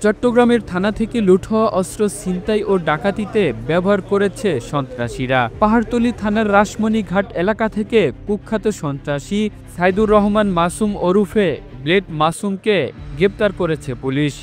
চট্টগ্রামের থানা থেকে লুট হওয়া অস্ত্র ছিনতাই ও ডাকাতিতে ব্যবহার করেছে সন্ত্রাসীরা। পাহাড়তলী থানার রাসমণি ঘাট এলাকা থেকে কুখ্যাত সন্ত্রাসী সাইদুর রহমান মাসুম ওরফে ব্লেড মাসুমকে গ্রেপ্তার করেছে পুলিশ।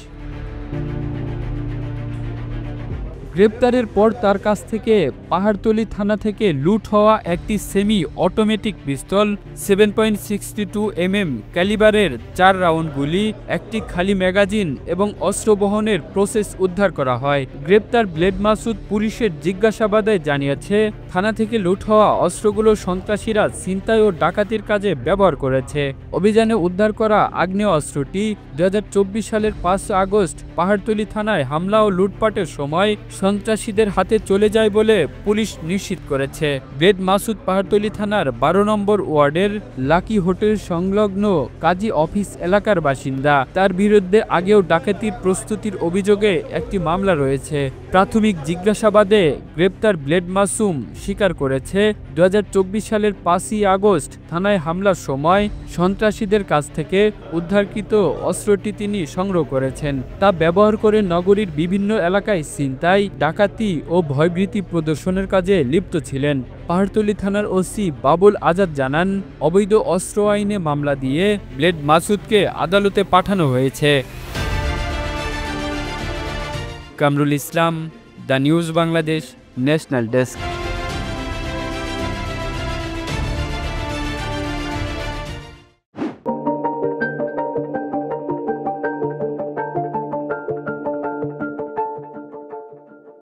গ্রেপ্তারের পর তার কাছ থেকে পাহাড়তলী থানা থেকে লুট হওয়া একটি সেমি অটোমেটিক পিস্তল, 7.62 mm ক্যালিবারের 4 রাউন্ড গুলি, একটি খালি ম্যাগাজিন এবং অস্ত্র বহনের প্রসেস উদ্ধার করা হয়। গ্রেপ্তার ব্লেড মাসুদ পুলিশের জিজ্ঞাসাবাদে জানিয়েছে, থানা থেকে লুট হওয়া অস্ত্রগুলো সন্ত্রাসীরা ছিনতাই ও ডাকাতির কাজে ব্যবহার করেছে। অভিযানে উদ্ধার করা আগ্নেয় অস্ত্রটি 2024 সালের 5 আগস্ট পাহাড়তলী থানায় হামলা ও লুটপাটের সময় সন্ত্রাসীদের হাতে চলে যায় বলে পুলিশ নিশ্চিত করেছে। ব্লেড মাসুদ পাহাড়তলী থানার 12 নম্বর ওয়ার্ডের লাকি হোটেল সংলগ্ন কাজী অফিস এলাকার বাসিন্দা। তার বিরুদ্ধে আগেও ডাকাতির প্রস্তুতির অভিযোগে একটি মামলা রয়েছে। প্রাথমিক জিজ্ঞাসাবাদে গ্রেপ্তার ব্লেড মাসুম স্বীকার করেছে, 2024 সালের 5 আগস্ট থানায় হামলার সময় সন্ত্রাসীদের কাছ থেকে উদ্ধারকৃত অস্ত্রটি তিনি সংগ্রহ করেছেন। তা ব্যবহার করে নগরীর বিভিন্ন এলাকায় ছিনতাই, ডাকাতি ও ভয়ভীতি প্রদর্শনের কাজে লিপ্ত ছিলেন। পাহাড়তলী থানার ওসি বাবুল আজাদ জানান, অবৈধ অস্ত্র আইনে মামলা দিয়ে ব্লেড মাসুদকে আদালতে পাঠানো হয়েছে। Kamrul Islam, the news Bangladesh, national desk.